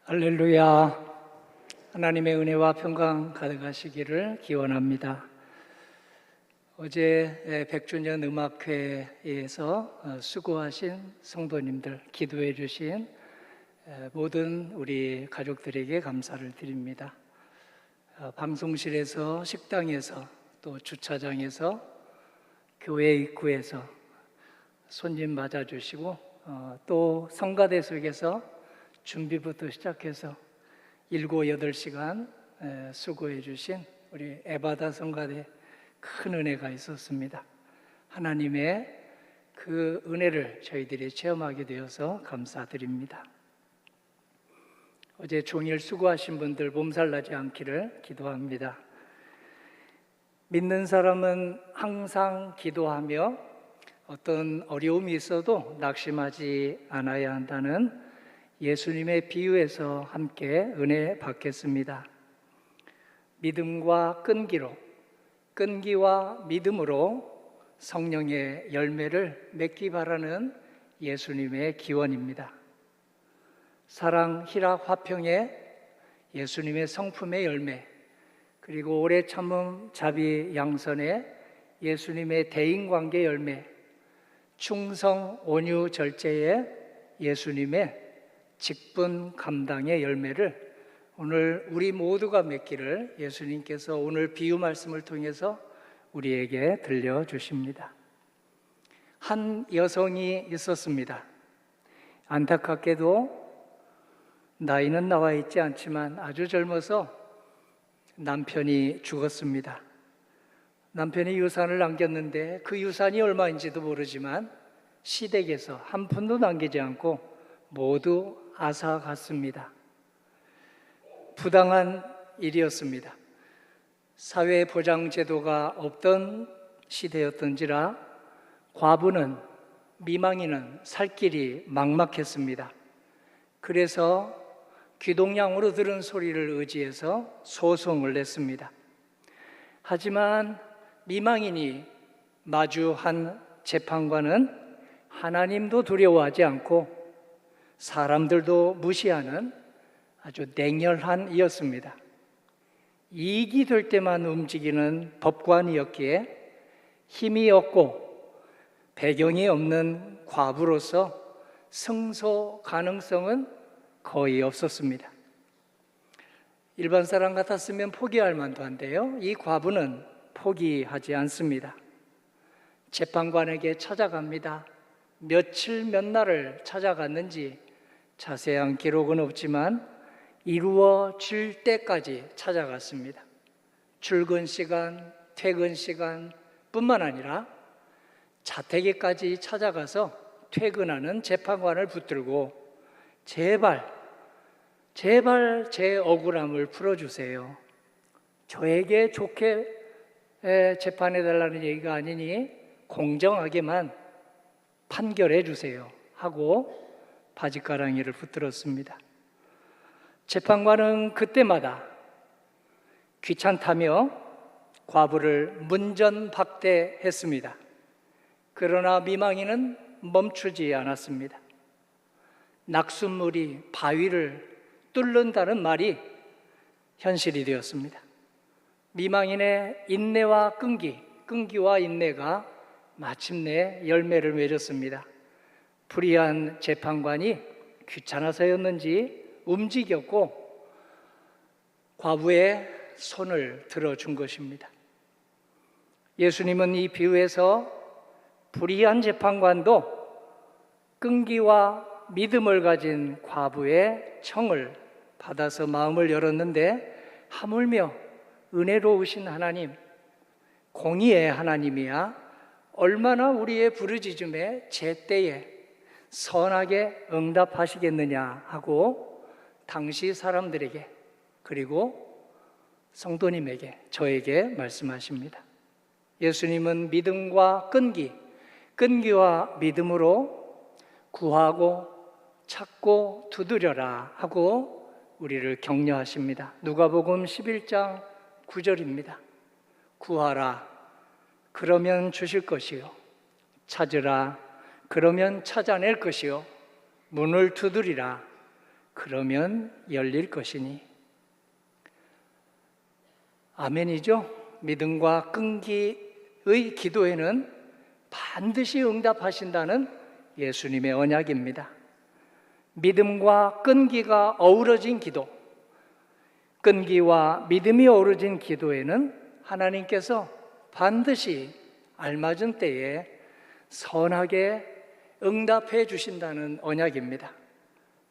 할렐루야. 하나님의 은혜와 평강 가득하시기를 기원합니다. 어제 100주년 음악회에서 수고하신 성도님들, 기도해 주신 모든 우리 가족들에게 감사를 드립니다. 방송실에서, 식당에서, 또 주차장에서, 교회 입구에서 손님 맞아주시고 또 성가대 속에서 준비부터 시작해서 7, 8시간 수고해 주신 우리 에바다 성가대 큰 은혜가 있었습니다. 하나님의 그 은혜를 저희들이 체험하게 되어서 감사드립니다. 어제 종일 수고하신 분들 몸살 나지 않기를 기도합니다. 믿는 사람은 항상 기도하며 어떤 어려움이 있어도 낙심하지 않아야 한다는 예수님의 비유에서 함께 은혜 받겠습니다. 믿음과 끈기로, 끈기와 믿음으로 성령의 열매를 맺기 바라는 예수님의 기원입니다. 사랑, 희락, 화평의 예수님의 성품의 열매, 그리고 오래 참음, 자비, 양선의 예수님의 대인관계 열매, 충성, 온유, 절제의 예수님의 직분 감당의 열매를 오늘 우리 모두가 맺기를 예수님께서 오늘 비유 말씀을 통해서 우리에게 들려주십니다. 한 여성이 있었습니다. 안타깝게도 나이는 나와 있지 않지만 아주 젊어서 남편이 죽었습니다. 남편이 유산을 남겼는데 그 유산이 얼마인지도 모르지만 시댁에서 한 푼도 남기지 않고 모두 앗아갔습니다. 부당한 일이었습니다. 사회보장제도가 없던 시대였던지라 과부는, 미망인은 살 길이 막막했습니다. 그래서 귀동냥으로 들은 소리를 의지해서 소송을 냈습니다. 하지만 미망인이 마주한 재판관은 하나님도 두려워하지 않고 사람들도 무시하는 아주 냉혈한 이였습니다. 이익이 될 때만 움직이는 법관이었기에 힘이 없고 배경이 없는 과부로서 승소 가능성은 거의 없었습니다. 일반 사람 같았으면 포기할 만도 한데요, 이 과부는 포기하지 않습니다. 재판관에게 찾아갑니다. 며칠 몇 날을 찾아갔는지 자세한 기록은 없지만 이루어질 때까지 찾아갔습니다. 출근 시간, 퇴근 시간 뿐만 아니라 자택에까지 찾아가서 퇴근하는 재판관을 붙들고 제발 제 억울함을 풀어주세요. 저에게 좋게 재판해달라는 얘기가 아니니 공정하게만 판결해 주세요 하고 바짓가랑이를 붙들었습니다. 재판관은 그때마다 귀찮다며 과부를 문전박대했습니다. 그러나 미망인은 멈추지 않았습니다. 낙숫물이 바위를 뚫는다는 말이 현실이 되었습니다. 미망인의 인내와 끈기와 인내가 마침내 열매를 맺었습니다. 불의한 재판관이 귀찮아서였는지 움직였고 과부의 손을 들어준 것입니다. 예수님은 이 비유에서 불의한 재판관도 끈기와 믿음을 가진 과부의 청을 받아서 마음을 열었는데 하물며 은혜로우신 하나님, 공의의 하나님이야 얼마나 우리의 부르짖음에 제때에 선하게 응답하시겠느냐 하고 당시 사람들에게 그리고 성도님에게, 저에게 말씀하십니다. 예수님은 믿음과 끈기와 믿음으로 구하고 찾고 두드려라 하고 우리를 격려하십니다. 누가복음 11장 9절입니다. 구하라 그러면 주실 것이요, 찾으라 그러면 찾아낼 것이요, 문을 두드리라 그러면 열릴 것이니. 아멘이죠? 믿음과 끈기의 기도에는 반드시 응답하신다는 예수님의 언약입니다. 믿음과 끈기가 어우러진 기도, 끈기와 믿음이 어우러진 기도에는 하나님께서 반드시 알맞은 때에 선하게 응답해 주신다는 언약입니다.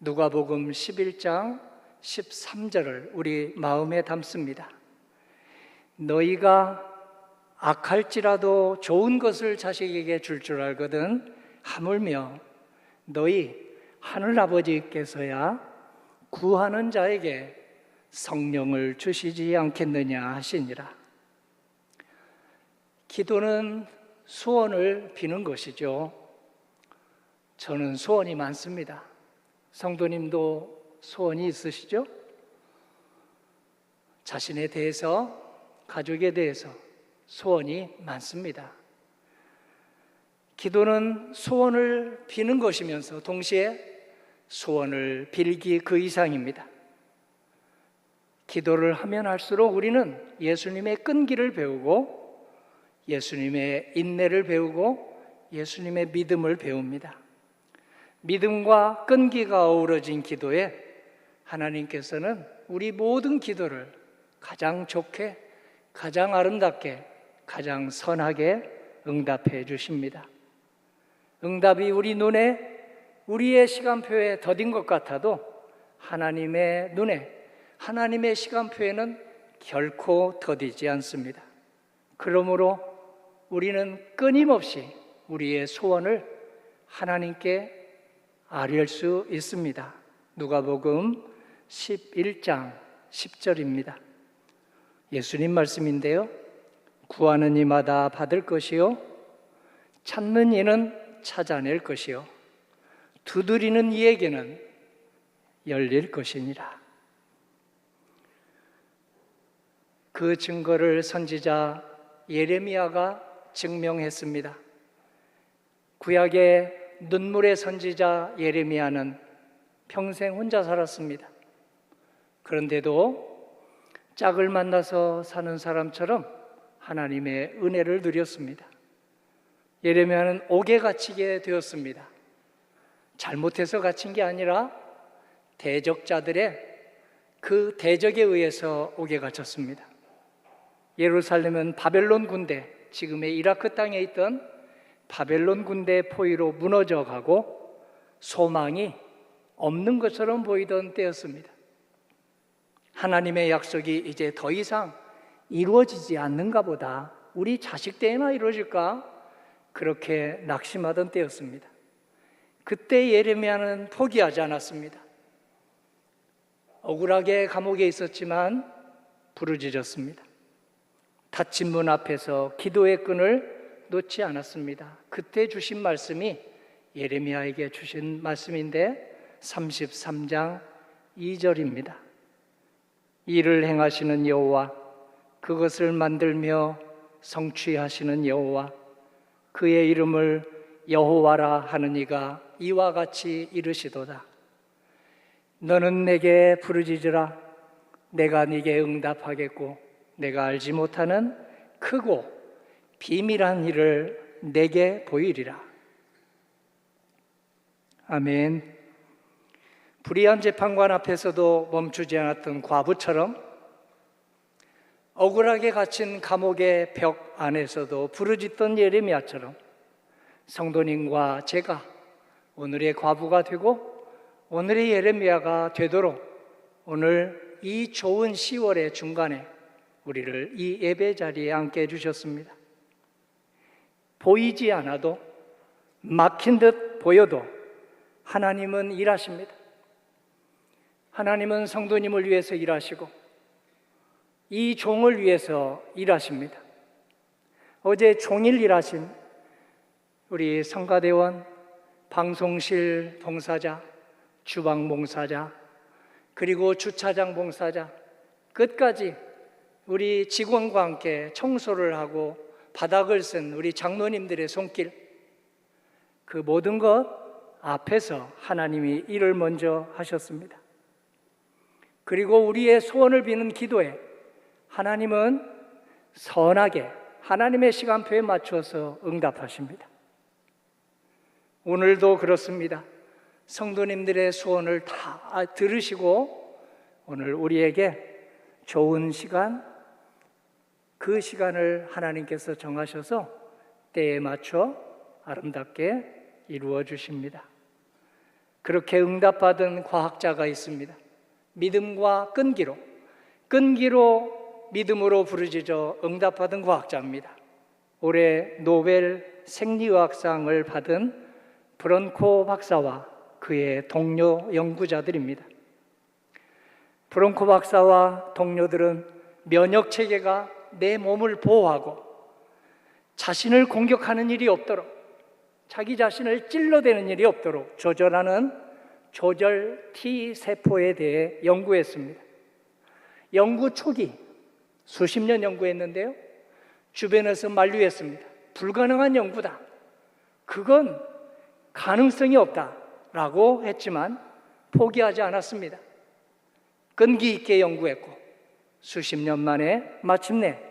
누가복음 11장 13절을 우리 마음에 담습니다. 너희가 악할지라도 좋은 것을 자식에게 줄 줄 알거든 하물며 너희 하늘아버지께서야 구하는 자에게 성령을 주시지 않겠느냐 하시니라. 기도는 소원을 비는 것이죠. 저는 소원이 많습니다. 성도님도 소원이 있으시죠? 자신에 대해서, 가족에 대해서 소원이 많습니다. 기도는 소원을 비는 것이면서 동시에 소원을 빌기 그 이상입니다. 기도를 하면 할수록 우리는 예수님의 끈기를 배우고 예수님의 인내를 배우고 예수님의 믿음을 배웁니다. 믿음과 끈기가 어우러진 기도에 하나님께서는 우리 모든 기도를 가장 좋게, 가장 아름답게, 가장 선하게 응답해 주십니다. 응답이 우리 눈에, 우리의 시간표에 더딘 것 같아도 하나님의 눈에, 하나님의 시간표에는 결코 더디지 않습니다. 그러므로 우리는 끊임없이 우리의 소원을 하나님께 아뢰 수 있습니다. 누가복음 11장 10절입니다. 예수님 말씀인데요. 구하는 이마다 받을 것이요 찾는 이는 찾아낼 것이요 두드리는 이에게는 열릴 것이니라. 그 증거를 선지자 예레미야가 증명했습니다. 구약의 눈물의 선지자 예레미야는 평생 혼자 살았습니다. 그런데도 짝을 만나서 사는 사람처럼 하나님의 은혜를 누렸습니다. 예레미야는 옥에 갇히게 되었습니다. 잘못해서 갇힌 게 아니라 대적자들의 그 대적에 의해서 옥에 갇혔습니다. 예루살렘은 바벨론 군대, 지금의 이라크 땅에 있던 바벨론 군대 포위로 무너져 가고 소망이 없는 것처럼 보이던 때였습니다. 하나님의 약속이 이제 더 이상 이루어지지 않는가 보다, 우리 자식 때에나 이루어질까, 그렇게 낙심하던 때였습니다. 그때 예레미야는 포기하지 않았습니다. 억울하게 감옥에 있었지만 부르짖었습니다. 닫힌 문 앞에서 기도의 끈을 놓지 않았습니다. 그때 주신 말씀이 예레미야에게 주신 말씀인데 33장 2절입니다. 이를 행하시는 여호와, 그것을 만들며 성취하시는 여호와, 그의 이름을 여호와라 하는 이가 이와 같이 이르시도다. 너는 내게 부르짖으라. 내가 네게 응답하겠고 내가 알지 못하는 크고 비밀한 일을 내게 보이리라. 아멘. 불의한 재판관 앞에서도 멈추지 않았던 과부처럼 억울하게 갇힌 감옥의 벽 안에서도 부르짖던 예레미야처럼 성도님과 제가 오늘의 과부가 되고 오늘의 예레미야가 되도록 오늘 이 좋은 10월의 중간에 우리를 이 예배 자리에 앉게 해주셨습니다. 보이지 않아도, 막힌 듯 보여도 하나님은 일하십니다. 하나님은 성도님을 위해서 일하시고 이 종을 위해서 일하십니다. 어제 종일 일하신 우리 성가대원, 방송실 봉사자, 주방 봉사자, 그리고 주차장 봉사자, 끝까지 우리 직원과 함께 청소를 하고 바닥을 쓴 우리 장로님들의 손길, 그 모든 것 앞에서 하나님이 일을 먼저 하셨습니다. 그리고 우리의 소원을 비는 기도에 하나님은 선하게 하나님의 시간표에 맞춰서 응답하십니다. 오늘도 그렇습니다. 성도님들의 소원을 다 들으시고 오늘 우리에게 좋은 시간, 그 시간을 하나님께서 정하셔서 때에 맞춰 아름답게 이루어 주십니다. 그렇게 응답받은 과학자가 있습니다. 믿음과 끈기로 믿음으로 부르짖어 응답받은 과학자입니다. 올해 노벨 생리의학상을 받은 브론코 박사와 그의 동료 연구자들입니다. 브론코 박사와 동료들은 면역 체계가 내 몸을 보호하고 자신을 공격하는 일이 없도록, 자기 자신을 찔러대는 일이 없도록 조절하는 조절 T 세포에 대해 연구했습니다. 연구 초기 수십 년 연구했는데요, 주변에서 만류했습니다. 불가능한 연구다. 그건 가능성이 없다라고 했지만 포기하지 않았습니다. 끈기 있게 연구했고 수십 년 만에 마침내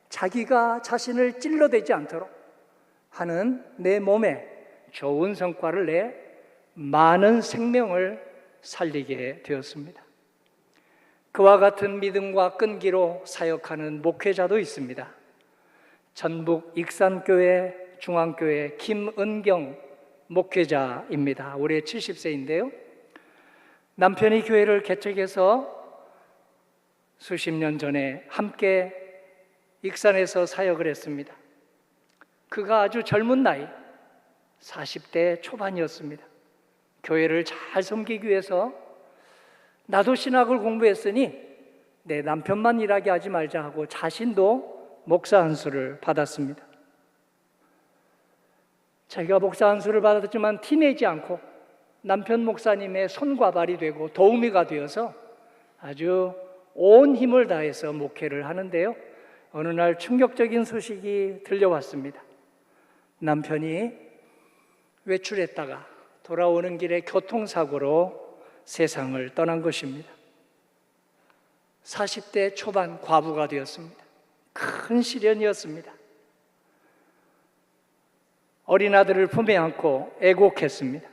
자기가 자신을 찔러대지 않도록 하는 내 몸에 좋은 성과를 내 많은 생명을 살리게 되었습니다. 그와 같은 믿음과 끈기로 사역하는 목회자도 있습니다. 전북 익산교회 중앙교회 김은경 목회자입니다. 올해 70세인데요. 남편이 교회를 개척해서 수십 년 전에 함께 익산에서 사역을 했습니다. 그가 아주 젊은 나이 40대 초반이었습니다. 교회를 잘 섬기기 위해서 나도 신학을 공부했으니 내 남편만 일하게 하지 말자 하고 자신도 목사 안수를 받았습니다. 자기가 목사 안수를 받았지만 티내지 않고 남편 목사님의 손과 발이 되고 도우미가 되어서 아주 온 힘을 다해서 목회를 하는데요, 어느 날 충격적인 소식이 들려왔습니다. 남편이 외출했다가 돌아오는 길에 교통사고로 세상을 떠난 것입니다. 40대 초반 과부가 되었습니다. 큰 시련이었습니다. 어린 아들을 품에 안고 애곡했습니다.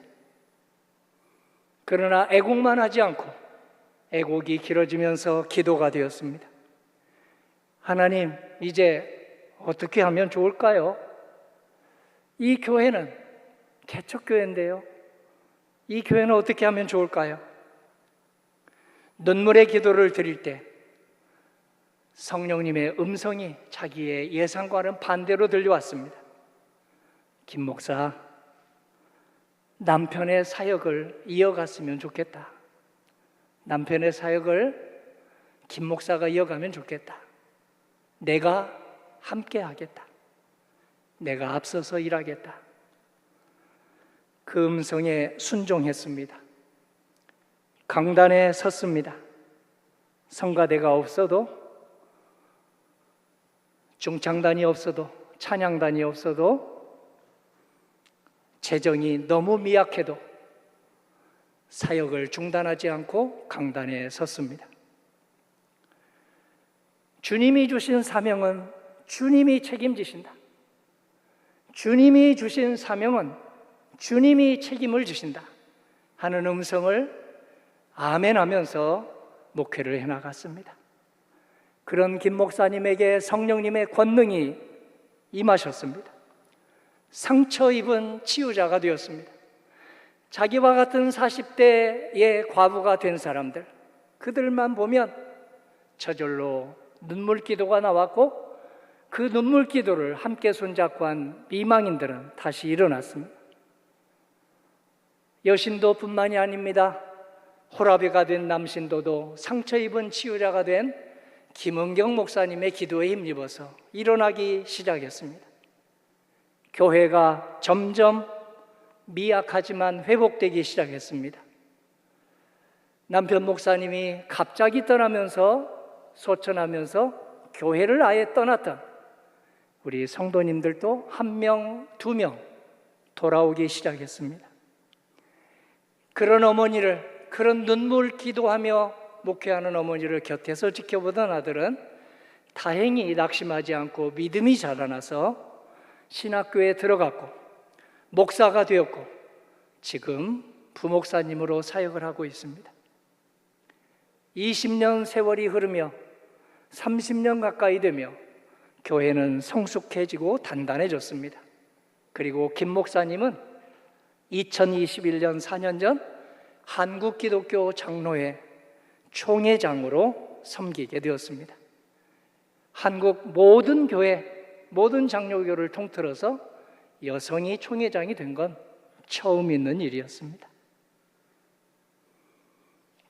그러나 애곡만 하지 않고 애곡이 길어지면서 기도가 되었습니다. 하나님, 이제 어떻게 하면 좋을까요? 이 교회는 개척교회인데요, 이 교회는 어떻게 하면 좋을까요? 눈물의 기도를 드릴 때 성령님의 음성이 자기의 예상과는 반대로 들려왔습니다. 김 목사, 남편의 사역을 이어갔으면 좋겠다. 남편의 사역을 김 목사가 이어가면 좋겠다. 내가 함께 하겠다. 내가 앞서서 일하겠다. 그 음성에 순종했습니다. 강단에 섰습니다. 성가대가 없어도, 중창단이 없어도, 찬양단이 없어도, 재정이 너무 미약해도 사역을 중단하지 않고 강단에 섰습니다. 주님이 주신 사명은 주님이 책임지신다. 주님이 주신 사명은 주님이 책임을 지신다 하는 음성을 아멘하면서 목회를 해나갔습니다. 그런 김 목사님에게 성령님의 권능이 임하셨습니다. 상처 입은 치유자가 되었습니다. 자기와 같은 40대의 과부가 된 사람들, 그들만 보면 저절로 눈물 기도가 나왔고, 그 눈물 기도를 함께 손잡고 한 미망인들은 다시 일어났습니다. 여신도뿐만이 아닙니다. 호라비가 된 남신도도 상처 입은 치유자가 된 김은경 목사님의 기도에 힘입어서 일어나기 시작했습니다. 교회가 점점 미약하지만 회복되기 시작했습니다. 남편 목사님이 갑자기 떠나면서 소천하면서 교회를 아예 떠났던 우리 성도님들도 1명, 2명 돌아오기 시작했습니다. 그런 어머니를, 그런 눈물 기도하며 목회하는 어머니를 곁에서 지켜보던 아들은 다행히 낙심하지 않고 믿음이 자라나서 신학교에 들어갔고 목사가 되었고 지금 부목사님으로 사역을 하고 있습니다. 20년 세월이 흐르며 30년 가까이 되며 교회는 성숙해지고 단단해졌습니다. 그리고 김 목사님은 2021년 4년 전 한국기독교 장로회 총회장으로 섬기게 되었습니다. 한국 모든 교회, 모든 장로교를 통틀어서 여성이 총회장이 된 건 처음 있는 일이었습니다.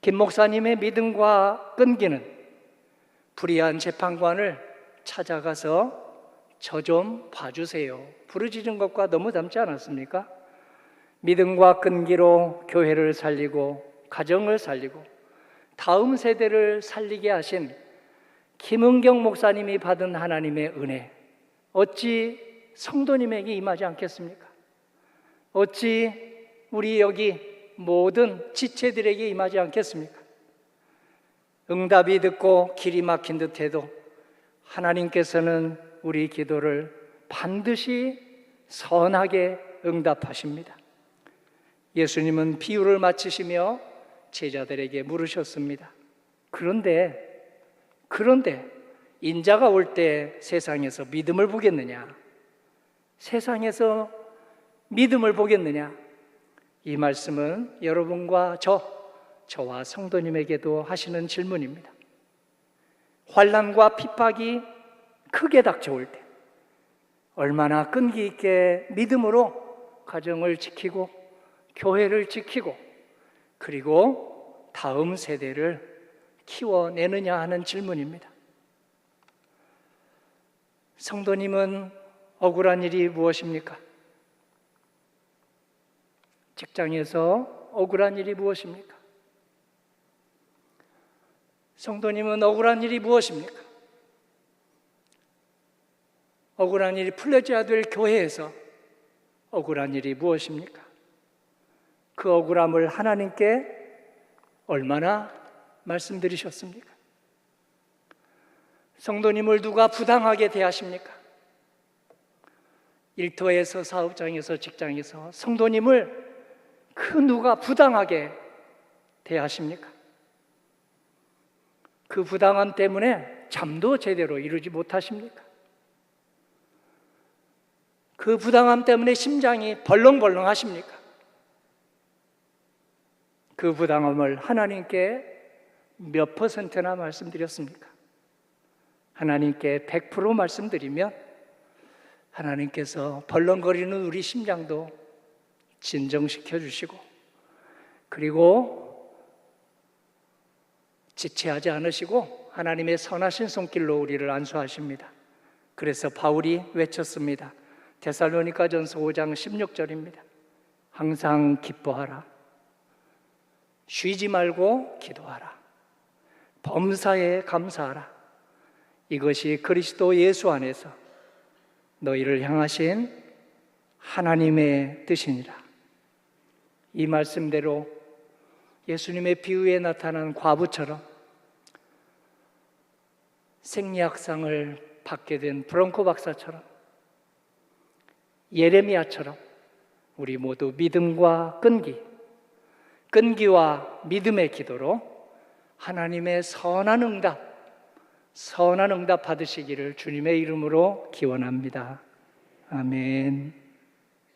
김 목사님의 믿음과 끈기는 불의한 재판관을 찾아가서 저 좀 봐주세요, 부르짖은 것과 너무 닮지 않았습니까? 믿음과 끈기로 교회를 살리고 가정을 살리고 다음 세대를 살리게 하신 김은경 목사님이 받은 하나님의 은혜, 어찌 성도님에게 임하지 않겠습니까? 어찌 우리 여기 모든 지체들에게 임하지 않겠습니까? 응답이 듣고 길이 막힌 듯해도 하나님께서는 우리 기도를 반드시 선하게 응답하십니다. 예수님은 비유를 마치시며 제자들에게 물으셨습니다. 그런데 인자가 올 때 세상에서 믿음을 보겠느냐? 세상에서 믿음을 보겠느냐? 이 말씀은 여러분과 저와 성도님에게도 하시는 질문입니다. 환난과 핍박이 크게 닥쳐올 때 얼마나 끈기 있게 믿음으로 가정을 지키고 교회를 지키고 그리고 다음 세대를 키워내느냐 하는 질문입니다. 성도님은 억울한 일이 무엇입니까? 직장에서 억울한 일이 무엇입니까? 성도님은 억울한 일이 무엇입니까? 억울한 일이 풀려져야 될 교회에서 억울한 일이 무엇입니까? 그 억울함을 하나님께 얼마나 말씀드리셨습니까? 성도님을 누가 부당하게 대하십니까? 일터에서, 사업장에서, 직장에서 성도님을 그 누가 부당하게 대하십니까? 그 부당함 때문에 잠도 제대로 이루지 못하십니까? 그 부당함 때문에 심장이 벌렁벌렁 하십니까? 그 부당함을 하나님께 몇 %나 말씀드렸습니까? 하나님께 100% 말씀드리면 하나님께서 벌렁거리는 우리 심장도 진정시켜 주시고 그리고 지체하지 않으시고 하나님의 선하신 손길로 우리를 안수하십니다. 그래서 바울이 외쳤습니다. 데살로니가전서 5장 16절입니다. 항상 기뻐하라. 쉬지 말고 기도하라. 범사에 감사하라. 이것이 그리스도 예수 안에서 너희를 향하신 하나님의 뜻이니라. 이 말씀대로 예수님의 비유에 나타난 과부처럼 생리학상을 받게 된 브론코 박사처럼 예레미야처럼 우리 모두 믿음과 끈기와 믿음의 기도로 하나님의 선한 응답 받으시기를 주님의 이름으로 기원합니다. 아멘.